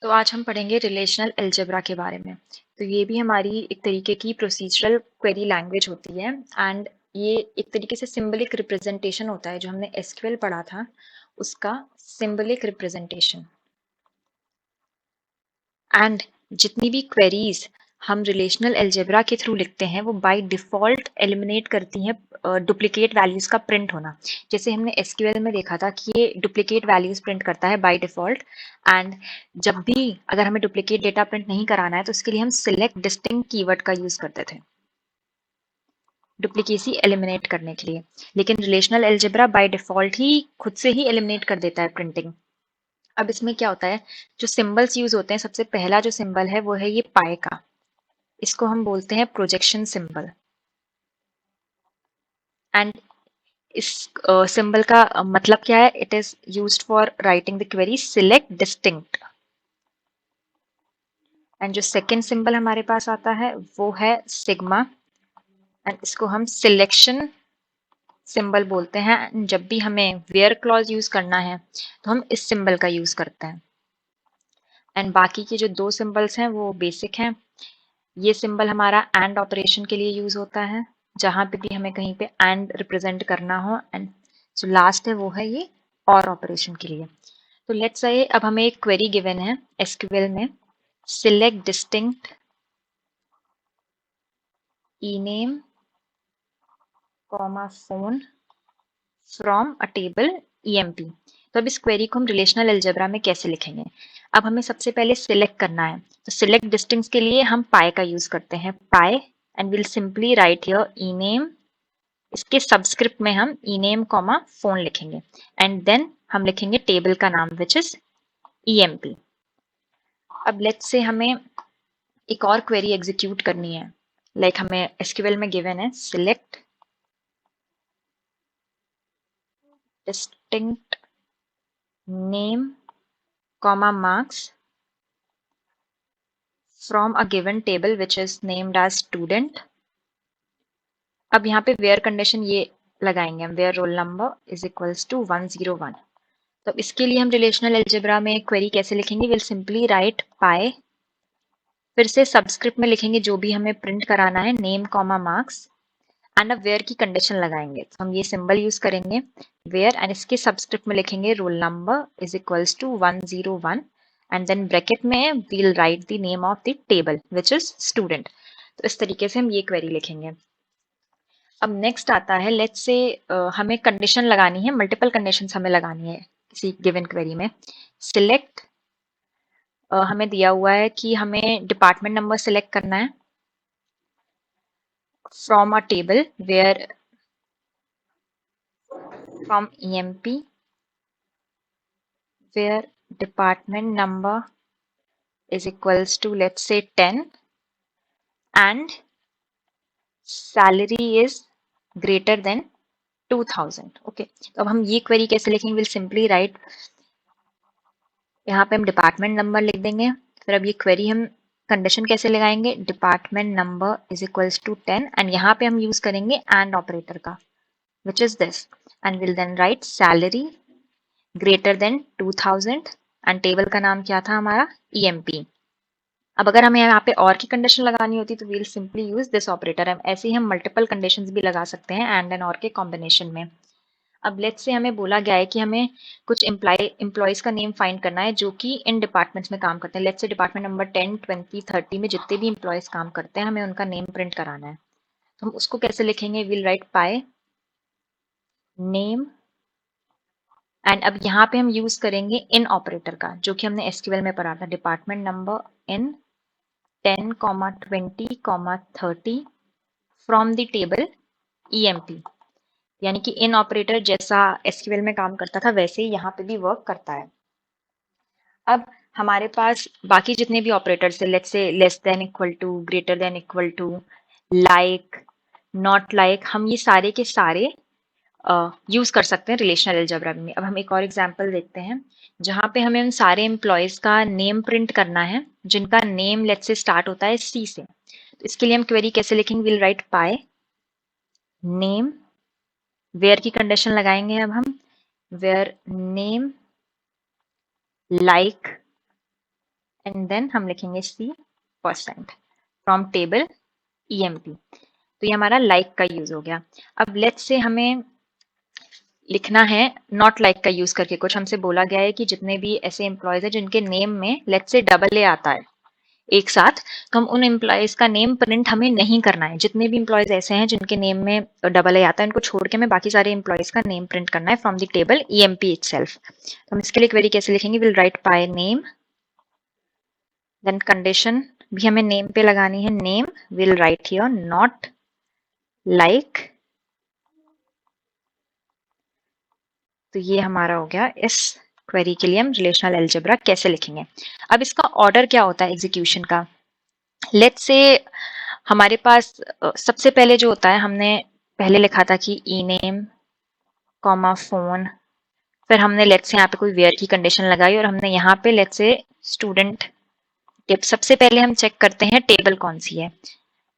तो आज हम पढ़ेंगे रिलेशनल अलजेब्रा के बारे में। तो ये भी हमारी एक तरीके की प्रोसीजरल क्वेरी लैंग्वेज होती है एंड ये एक तरीके से सिंबलिक रिप्रेजेंटेशन होता है। जो हमने एसक्यूएल पढ़ा था उसका सिंबलिक रिप्रेजेंटेशन। एंड जितनी भी क्वेरीज हम रिलेशनल अलजेब्रा के थ्रू लिखते हैं वो बाय डिफॉल्ट एलिमिनेट करती हैं डुप्लीकेट वैल्यूज का प्रिंट होना। जैसे हमने एसक्यूएल में देखा था कि ये डुप्लीकेट वैल्यूज प्रिंट करता है बाय डिफॉल्ट। एंड जब भी अगर हमें डुप्लीकेट डेटा प्रिंट नहीं कराना है तो उसके लिए हम सिलेक्ट डिस्टिंक्ट कीवर्ड का यूज करते थे डुप्लीकेसी एलिमिनेट करने के लिए। लेकिन रिलेशनल अलजेब्रा बाय डिफॉल्ट ही खुद से ही एलिमिनेट कर देता है प्रिंटिंग। अब इसमें क्या होता है, जो सिंबल्स यूज होते हैं, सबसे पहला जो सिंबल है वो है ये पाई का। इसको हम बोलते हैं प्रोजेक्शन सिंबल। एंड इस सिंबल का मतलब क्या है, it is used for writing the query select distinct. And जो सेकंड सिंबल हमारे पास आता है वो है सिग्मा। एंड इसको हम सिलेक्शन सिंबल बोलते हैं। जब भी हमें वेयर क्लॉज यूज करना है तो हम इस सिंबल का यूज करते हैं। एंड बाकी के जो दो सिंबल्स हैं वो बेसिक हैं। ये सिंबल हमारा एंड ऑपरेशन के लिए यूज होता है, जहां पे भी हमें कहीं पे एंड रिप्रेजेंट करना हो। एंड जो लास्ट है वो है ये और ऑपरेशन के लिए। तो लेट्स से अब हमें एक क्वेरी गिवन है एसक्यूएल में, select distinct ename comma phone from a table EMP. तो अब इस क्वेरी को हम रिलेशनल अलजेब्रा में कैसे लिखेंगे। अब हमें सबसे पहले सिलेक्ट करना है, तो सिलेक्ट डिस्टिंक्ट के लिए हम पाई का यूज करते हैं, pi. And will simply write here E name. इसके सबस्क्रिप्ट में हम ई नेम कॉमा फोन लिखेंगे। एंड देन हम लिखेंगे टेबल का नाम विच इज ईएमपी। अब लेट्स से हमें एक और क्वेरी एग्जीक्यूट करनी है। लाइक हमें एसक्यूएल में गिवन है select distinct name comma marks from a given table which is named as student। अब यहाँ पे where कंडीशन ये लगाएंगे हम, where roll number is equals to 101। तो इसके लिए हम रिलेशनल अलजेब्रा में क्वेरी कैसे लिखेंगे, विल सिंपली राइट पाई, फिर से सबस्क्रिप्ट में लिखेंगे जो भी हमें प्रिंट कराना है, नेम कॉमा मार्क्स, एंड अब वेयर की कंडीशन लगाएंगे। तो हम ये सिंबल यूज करेंगे वेयर, एंड इसके सबस्क्रिप्ट में लिखेंगे roll number is equals to 101। And then bracket में we'll write the name of the table which is student. तो इस तरीके से हम ये क्वेरी लिखेंगे। अब नेक्स्ट आता है, लेट्स से हमें कंडीशन लगानी है, मल्टीपल कंडीशंस हमें लगानी है किसी गिवन क्वेरी में। सिलेक्ट हमें दिया हुआ है कि हमें डिपार्टमेंट नंबर सिलेक्ट करना है from a table where from EMP where department number is equals to let's say 10 and salary is greater than 2000। Okay, तो अब हम ये क्वेरी कैसे लिखेंगे, विल सिंपली राइट, यहाँ पे हम डिपार्टमेंट नंबर लिख देंगे। फिर अब ये क्वेरी हम कंडीशन कैसे लगाएंगे, department number is equals to 10 and यहाँ पे हम यूज करेंगे एंड ऑपरेटर का which is this. And we'll then write salary greater than 2000 and table का नाम क्या था हमारा, ईएमपी। अब अगर हमें यहाँ पे और की कंडीशन लगानी होती तो we'll simply use this operator. ऐसे ही हम मल्टीपल कंडीशंस भी लगा सकते हैं एंड एंड और के कॉम्बिनेशन में। अब लेट्स से हमें बोला गया है कि हमें कुछ एम्प्लॉयज का नेम फाइंड करना है जो कि इन डिपार्टमेंट्स में काम करते हैं। लेट्स से डिपार्टमेंट नंबर 10, 20, 30 में जितने भी एम्प्लॉयज काम करते हैं हमें उनका नेम प्रिंट कराना है। तो हम उसको कैसे लिखेंगे, we'll write pi name. And अब यहाँ पे हम यूज करेंगे इन ऑपरेटर का, जो कि हमने एसक्यूएल में पढ़ा था, department number in 10, 20, 30 from the table EMP. यानी कि इन ऑपरेटर जैसा एसक्यूएल में काम करता था वैसे ही यहाँ पे भी वर्क करता है। अब हमारे पास बाकी जितने भी ऑपरेटर्स है, let's say less than equal to, greater than equal to, like, not like, हम ये सारे के सारे यूज कर सकते हैं रिलेशनल अलजेब्रा में। अब हम एक और एग्जांपल देखते हैं जहां पे हमें उन सारे एम्प्लॉयज का नेम प्रिंट करना है जिनका नेम लेट्स से स्टार्ट होता है सी से। तो इसके लिए हम क्वेरी कैसे लिखेंगे, we'll write pi name, where की कंडीशन लगाएंगे अब हम, where name like and then हम लिखेंगे C% फ्रॉम टेबल EMP। तो ये हमारा लाइक का यूज हो गया। अब लेट्स से हमें लिखना है नॉट लाइक का यूज करके। कुछ हमसे बोला गया है कि जितने भी ऐसे एम्प्लॉयज हैं जिनके नेम में लेट्स से AA आता है एक साथ, तो हम उन एम्प्लॉयज का नेम प्रिंट हमें नहीं करना है। जितने भी एम्प्लॉयज ऐसे हैं जिनके नेम में AA आता है, उनको छोड़ के हमें बाकी सारे एम्प्लॉयज का नेम प्रिंट करना है from the table EMP itself. तो हम इसके लिए क्वेरी कैसे लिखेंगे? We'll write pi name, then condition भी हमें नेम पे लगानी है, name we'll write here not like. तो ये हमारा हो गया। इस क्वेरी के लिए हम रिलेशनल अलजेब्रा कैसे लिखेंगे। अब इसका ऑर्डर क्या होता है एग्जीक्यूशन का? लेट्स से हमारे पास सबसे पहले जो होता है, हमने पहले लिखा था कि ई नेम कॉमा फोन, फिर हमने लेट्स से यहाँ पे कोई वेयर की कंडीशन लगाई और हमने यहाँ पे लेट्स से स्टूडेंट टिप। सबसे पहले हम चेक करते हैं टेबल कौन सी है,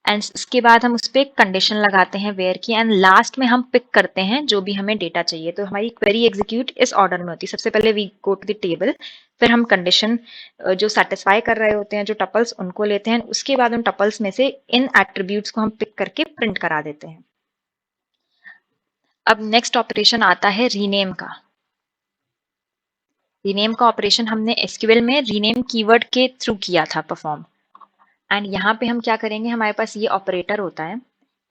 एंड इसके बाद हम उस पर कंडीशन लगाते हैं वेयर की, एंड लास्ट में हम पिक करते हैं जो भी हमें डेटा चाहिए। तो हमारी क्वेरी एग्जीक्यूट इस ऑर्डर में होती है। सबसे पहले we go to the table, फिर हम कंडीशन जो सेटिस्फाई कर रहे होते हैं, जो टपल्स, उनको लेते हैं। उसके बाद उन टपल्स में से इन एट्रीब्यूट्स को हम पिक करके प्रिंट करा देते हैं। अब नेक्स्ट ऑपरेशन आता है रीनेम का। रीनेम का ऑपरेशन हमने एसक्यूएल में रीनेम कीवर्ड के थ्रू किया था परफॉर्म, एंड यहाँ पे हम क्या करेंगे, हमारे पास ये ऑपरेटर होता है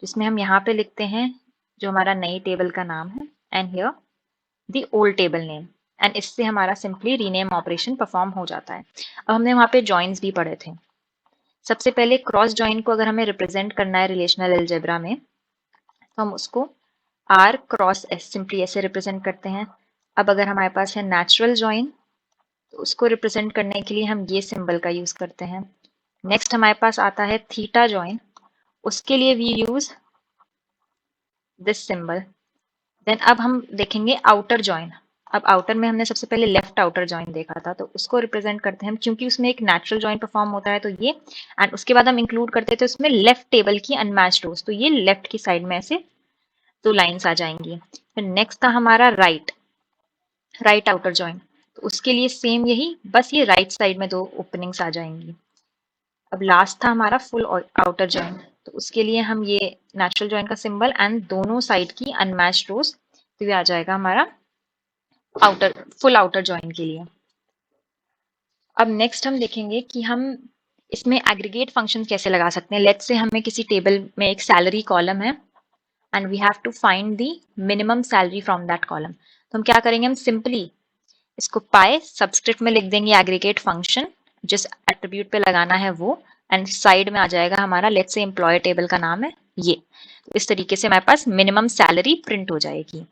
जिसमें हम यहाँ पे लिखते हैं जो हमारा नई टेबल का नाम है, and here the old table name, and इससे हमारा सिंपली रीनेम ऑपरेशन परफॉर्म हो जाता है। अब हमने वहाँ पे जॉइंस भी पढ़े थे। सबसे पहले क्रॉस जॉइन को अगर हमें रिप्रेजेंट करना है रिलेशनल अलजेब्रा में, तो हम उसको R क्रॉस S सिंपली ऐसे रिप्रेजेंट करते हैं। अब अगर हमारे पास है नेचुरल जॉइन, तो उसको रिप्रेजेंट करने के लिए हम ये सिंबल का यूज करते हैं। नेक्स्ट हमारे पास आता है थीटा जॉइन, उसके लिए we use this symbol. Then अब हम देखेंगे आउटर जॉइन। अब आउटर में हमने सबसे पहले लेफ्ट आउटर जॉइन देखा था, तो उसको रिप्रेजेंट करते हैं हम, क्योंकि उसमें एक नेचुरल जॉइन परफॉर्म होता है तो ये, एंड उसके बाद हम इंक्लूड करते थे उसमें लेफ्ट टेबल की अनमैच्ड रोज, तो ये लेफ्ट की साइड में ऐसे दो लाइंस आ जाएंगी। फिर नेक्स्ट था हमारा राइट आउटर जॉइन, तो उसके लिए सेम यही, बस ये राइट साइड में दो ओपनिंग्स आ जाएंगी। अब लास्ट था हमारा फुल आउटर जॉइन, तो उसके लिए हम ये नेचुरल जॉइन का सिंबल एंड दोनों साइड की अनमैच्ड रोज, तो ये आ जाएगा हमारा फुल आउटर जॉइन के लिए। अब नेक्स्ट हम देखेंगे कि हम इसमें एग्रीगेट फंक्शन कैसे लगा सकते हैं। लेट्स से हमें किसी टेबल में एक सैलरी कॉलम है and we have to find the minimum salary from that column. तो हम क्या करेंगे, हम सिंपली इसको पाई सबस्क्रिप्ट में लिख देंगे एग्रीगेट फंक्शन, जिस एट्रीब्यूट पे लगाना है वो, एंड साइड में आ जाएगा हमारा लेट्स से एम्प्लॉय टेबल का नाम है ये। तो इस तरीके से हमारे पास मिनिमम सैलरी प्रिंट हो जाएगी।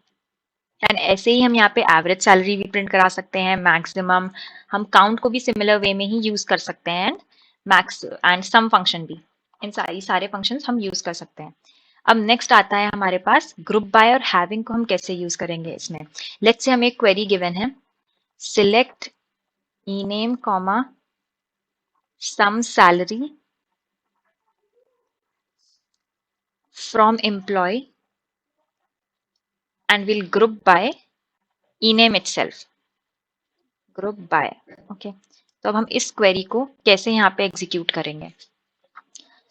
एंड ऐसे ही हम यहाँ पे एवरेज सैलरी भी प्रिंट करा सकते हैं, मैक्सिमम, हम काउंट को भी सिमिलर वे में ही यूज कर सकते हैं, and max and sum function भी, इन सारे फंक्शंस हम यूज कर सकते हैं। अब नेक्स्ट आता है हमारे पास ग्रुप बाय और हैविंग को हम कैसे यूज करेंगे इसमें। लेट्स से हमें एक क्वेरी गिवन है, select ename comma some salary from employee and will group by ename itself, group by। Okay, तो अब हम इस क्वेरी को कैसे यहाँ पे एग्जीक्यूट करेंगे।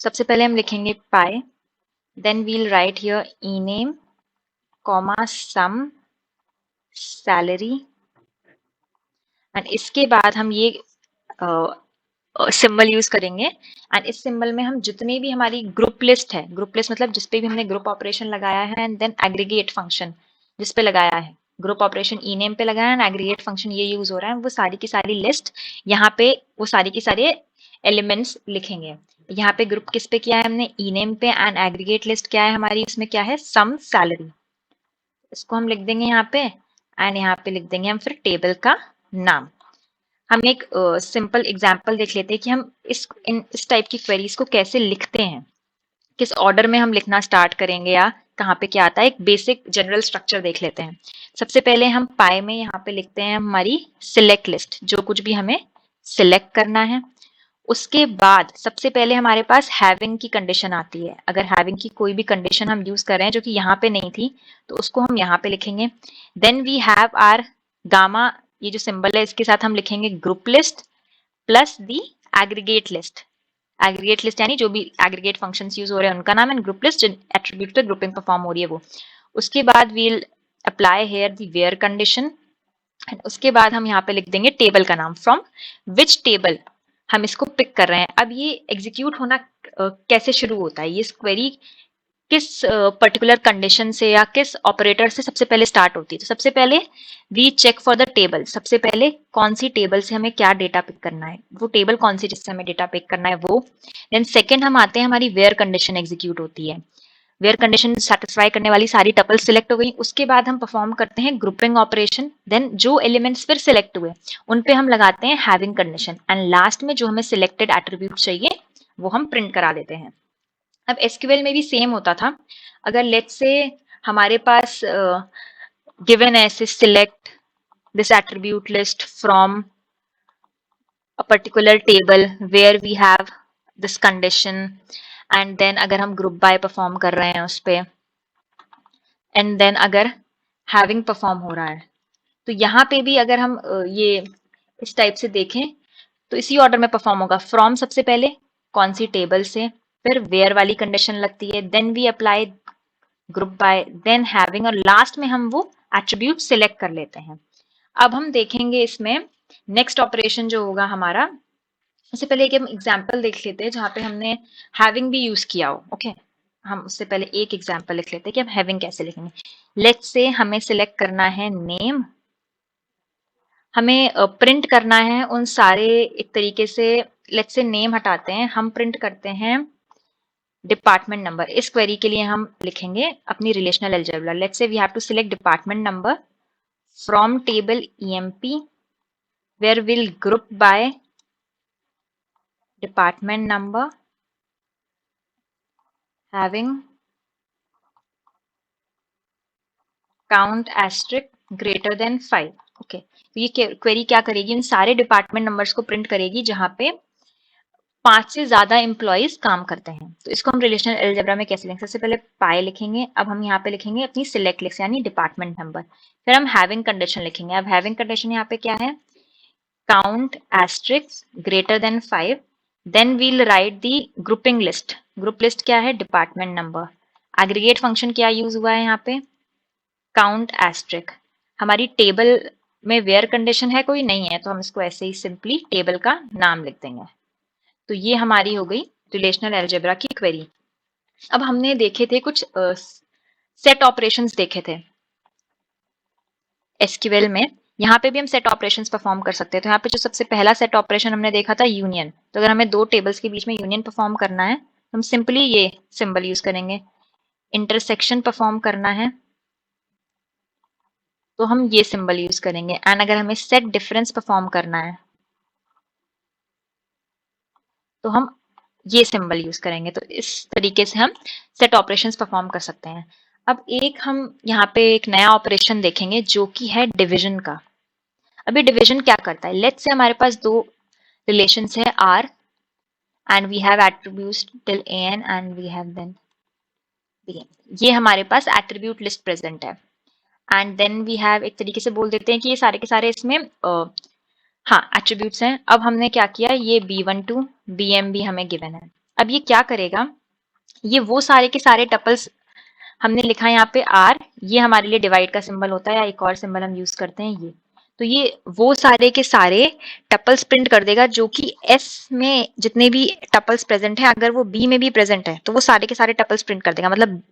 सबसे पहले हम लिखेंगे pi, then we'll write here ename comma some salary, and इसके बाद हम ये सिंबल यूज करेंगे, एंड इस सिंबल में हम जितने भी हमारी ग्रुप लिस्ट है, ग्रुप लिस्ट मतलब जिसपे भी हमने ग्रुप ऑपरेशन लगाया है, एंड देन एग्रीगेट फंक्शन जिसपे लगाया है, ग्रुप ऑपरेशन ई नेम पे लगाया है, एग्रीगेट फंक्शन ये यूज हो रहा है, वो सारी की सारी लिस्ट यहाँ पे, वो सारी की सारे एलिमेंट्स लिखेंगे। यहाँ पे ग्रुप किस पे किया है हमने, ई नेम पे, एंड एग्रीगेट लिस्ट क्या है हमारी, इसमें क्या है, सम सैलरी। इसको हम लिख देंगे यहाँ पे, एंड यहाँ पे लिख देंगे हम फिर टेबल का नाम। हम एक सिंपल एग्जांपल देख लेते हैं कि हम इस टाइप की क्वेरीज को कैसे लिखते हैं, किस ऑर्डर में हम लिखना स्टार्ट करेंगे या कहाँ पे क्या आता है। एक बेसिक जनरल स्ट्रक्चर देख लेते हैं। सबसे पहले हम पाई में यहाँ पे लिखते हैं हमारी सिलेक्ट लिस्ट, जो कुछ भी हमें सिलेक्ट करना है। उसके बाद सबसे पहले हमारे पास हैविंग की कंडीशन आती है। अगर हैविंग की कोई भी कंडीशन हम यूज कर रहे हैं जो कि यहाँ पे नहीं थी, तो उसको हम यहाँ पे लिखेंगे। Then we have R gamma, ये जो सिंबल है इसके साथ हम लिखेंगे group list, plus the aggregate list. Aggregate list यानी जो भी एग्रीगेट फंक्शंस यूज हो रहे हैं उनका नाम, एंड ग्रुप लिस्ट जिन एट्रीब्यूट पे ग्रुपिंग परफॉर्म हो रही है वो। उसके बाद we'll apply here the where condition, उसके बाद हम यहाँ पे लिख देंगे टेबल का नाम, फ्रॉम विच टेबल हम इसको पिक कर रहे हैं। अब ये एग्जीक्यूट होना कैसे शुरू होता है, ये क्वेरी किस पर्टिकुलर कंडीशन से या किस ऑपरेटर से सबसे पहले स्टार्ट होती है। तो सबसे पहले we check for the table, सबसे पहले कौन सी टेबल से हमें क्या डेटा पिक करना है, वो टेबल कौन सी जिससे हमें डेटा पिक करना है वो। देन सेकंड हम आते हैं, हमारी वेयर कंडीशन एग्जीक्यूट होती है, वेयर कंडीशन सेटिस्फाई करने वाली सारी टपल्स सिलेक्ट हो गई। उसके बाद हम परफॉर्म करते हैं ग्रुपिंग ऑपरेशन, देन जो एलिमेंट्स फिर सिलेक्ट हुए उन पे हम लगाते हैं हैविंग कंडीशन, एंड लास्ट में जो हमें सिलेक्टेड एट्रीब्यूट चाहिए वो हम प्रिंट करा देते हैं। अब एसक्यूएल में भी सेम होता था। अगर लेट्स से हमारे पास गिवन ऐसे select this attribute list from a particular table where we have this condition, and then अगर हम group by परफॉर्म कर रहे हैं उस पे, एंड देन अगर हैविंग परफॉर्म हो रहा है, तो यहाँ पे भी अगर हम ये इस टाइप से देखें तो इसी ऑर्डर में परफॉर्म होगा। फ्रॉम सबसे पहले कौन सी टेबल से, फिर वेयर वाली कंडीशन लगती है, then we apply group by, then having, और लास्ट में हम वो एट्रीब्यूट सिलेक्ट कर लेते हैं। अब हम देखेंगे इसमें नेक्स्ट ऑपरेशन जो होगा हमारा, उससे पहले एक हम एग्जाम्पल देख लेते हैं जहाँ पे हमने हैविंग भी यूज किया हो। ओके, हम उससे पहले एक एग्जाम्पल लिख लेते हैं कि हम हैविंग कैसे लिखेंगे। लेट्स से हमें सिलेक्ट करना है नेम, हमें प्रिंट करना है उन सारे, एक तरीके से लेट्स से नेम हटाते हैं, हम प्रिंट करते हैं डिपार्टमेंट नंबर। इस क्वेरी के लिए हम लिखेंगे अपनी relational algebra. Let's say we have to select department number from table EMP where we'll group by department number having count asterisk greater than 5। Okay, तो ये क्वेरी क्या करेगी, इन सारे डिपार्टमेंट नंबर्स को प्रिंट करेगी जहां पे 5 से ज्यादा एम्प्लॉयज काम करते हैं। तो इसको हम रिलेशनल अलजेब्रा में कैसे लिखेंगे, सबसे पहले पाई लिखेंगे, अब हम यहाँ पे लिखेंगे अपनी सिलेक्ट लिस्ट यानी डिपार्टमेंट नंबर, फिर हम हैविंग कंडीशन लिखेंगे। अब हैविंग कंडीशन यहाँ पे क्या है, count asterisk greater than 5, then we'll write the grouping list। Group list क्या है, डिपार्टमेंट नंबर। एग्रीगेट फंक्शन क्या यूज हुआ है यहाँ पे, काउंट asterisk। हमारी टेबल में वेयर कंडीशन है कोई नहीं है, तो हम इसको ऐसे ही सिंपली टेबल का नाम लिख देंगे। तो ये हमारी हो गई रिलेशनल अलजेब्रा की क्वेरी। अब हमने देखे थे कुछ सेट ऑपरेशंस देखे थे एसक्यूएल में, यहाँ पे भी हम सेट ऑपरेशंस परफॉर्म कर सकते हैं। तो यहाँ पे जो सबसे पहला सेट ऑपरेशन हमने देखा था यूनियन, तो अगर हमें दो टेबल्स के बीच में यूनियन परफॉर्म करना है तो हम सिंपली ये सिंबल यूज करेंगे। इंटरसेक्शन परफॉर्म करना है तो हम ये सिंबल यूज करेंगे, एंड अगर हमें सेट डिफरेंस परफॉर्म करना है तो हम ये सिंबल यूज करेंगे। तो इस तरीके से हम सेट ऑपरेशंस परफॉर्म कर सकते हैं। अब एक हम यहाँ पे एक नया ऑपरेशन देखेंगे जो कि है डिविजन का। अभी डिवीजन क्या करता है, लेट्स से हमारे पास दो रिलेशंस है R and we have attributes till an and we have then bn। ये हमारे पास एट्रीब्यूट लिस्ट प्रेजेंट है, एंड देन वी हैव, एक तरीके से बोल देते हैं कि ये सारे के सारे इसमें हाँ एट्रीब्यूट्स हैं। अब हमने क्या किया, ये B12 BM भी हमें गिवन है। अब ये क्या करेगा, ये वो सारे के सारे टपल्स हमने लिखा है यहाँ पे R, ये हमारे लिए डिवाइड का सिंबल होता है, या एक और सिंबल हम यूज करते हैं ये। तो ये वो सारे के सारे टपल्स प्रिंट कर देगा जो कि S में जितने भी टपल्स प्रेजेंट हैं, अगर वो B में भी प्रेजेंट है तो वो सारे के सारे टपल्स प्रिंट कर देगा। मतलब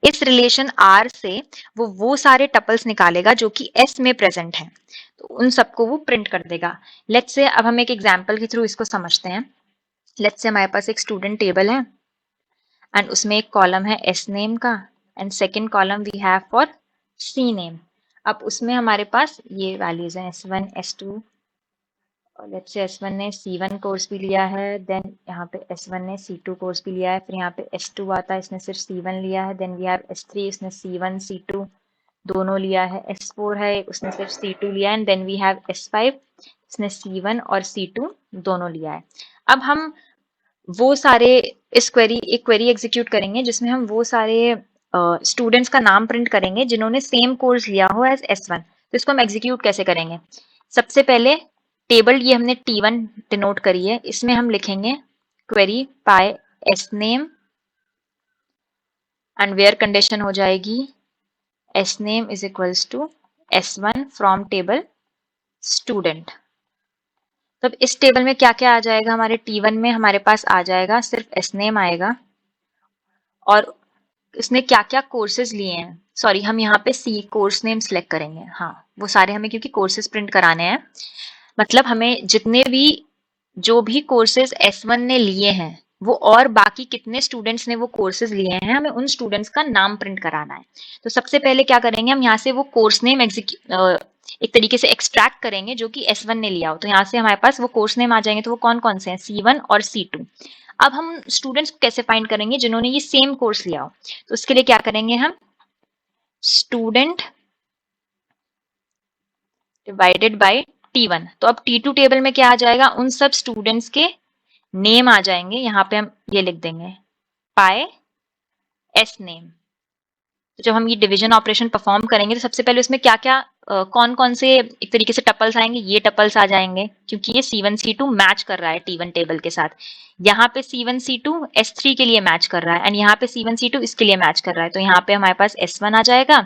इस रिलेशन R से वो सारे टपल्स निकालेगा जो कि S में प्रेजेंट है, तो उन सबको वो प्रिंट कर देगा। लेट्स से अब हम एक एग्जाम्पल के थ्रू इसको समझते हैं। लेट्स से हमारे पास एक स्टूडेंट टेबल है एंड उसमें एक कॉलम है S नेम का, and second column we have for C name. अब उसमें हमारे पास ये वैल्यूज हैं S1 S2, और लेट्स से S1 ने C1 कोर्स भी लिया है, देन यहाँ पे S1 ने C2 कोर्स भी लिया है, फिर यहाँ पे S2 आता है, इसने सिर्फ C1 लिया है, देन वी हैव S3, इसने C1 C2 दोनों लिया है, S4 है उसने सिर्फ C2 लिया है, and then we have S5, इसने C1 और C2 दोनों लिया है। अब हम वो सारे एक क्वेरी एग्जीक्यूट करेंगे जिसमें हम वो सारे स्टूडेंट्स का नाम प्रिंट करेंगे जिन्होंने सेम कोर्स लिया हो एज S1। तो इसको हम एग्जीक्यूट कैसे करेंगे, सबसे पहले टेबल ये हमने T1 डिनोट करी है, इसमें हम लिखेंगे query pi S name and where condition हो जाएगी S name is equals to S1 from table student. तो अब इस टेबल में क्या क्या आ जाएगा, हमारे T1 में हमारे पास आ जाएगा सिर्फ एस नेम आएगा और उसने क्या क्या कोर्सेज लिए हैं। सॉरी, हम यहाँ पे सी कोर्स नेम सिलेक्ट करेंगे, हाँ वो सारे हमें क्योंकि कोर्सेज प्रिंट कराने हैं, मतलब हमें जितने भी जो भी कोर्सेज S1 ने लिए हैं वो और बाकी कितने स्टूडेंट्स ने वो कोर्सेज लिए हैं, हमें उन स्टूडेंट्स का नाम प्रिंट कराना है। तो सबसे पहले क्या करेंगे, हम यहाँ से वो कोर्स नेम एक तरीके से एक्सट्रैक्ट करेंगे जो कि S1 ने लिया हो। तो यहाँ से हमारे पास वो कोर्स नेम आ जाएंगे, तो वो कौन कौन से हैं, C1 और C2। अब हम स्टूडेंट्स कैसे फाइंड करेंगे जिन्होंने ये सेम कोर्स लिया हो, तो उसके लिए क्या करेंगे, हम स्टूडेंट डिवाइडेड बाय T1। तो अब T2 टेबल में क्या आ जाएगा, उन सब स्टूडेंट्स के नेम आ जाएंगे। यहाँ पे हम ये लिख देंगे पाई एस नेम। तो जब हम ये डिवीजन ऑपरेशन परफॉर्म करेंगे तो सबसे पहले उसमें क्या क्या कौन कौन से एक तरीके से टपल्स आएंगे, ये टपल्स आ जाएंगे क्योंकि ये C1 C2 मैच कर रहा है T1 टेबल के साथ। यहाँ पे C1 C2 S3 के लिए मैच कर रहा है एंड यहाँ पे C1 C2 इसके लिए मैच कर रहा है। तो यहाँ पे हमारे पास S1 आ जाएगा,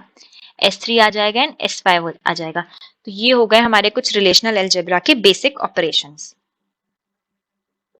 S3 आ जाएगा एंड S5 आ जाएगा। तो ये हो गए हमारे कुछ रिलेशनल अलजेब्रा के बेसिक ऑपरेशंस।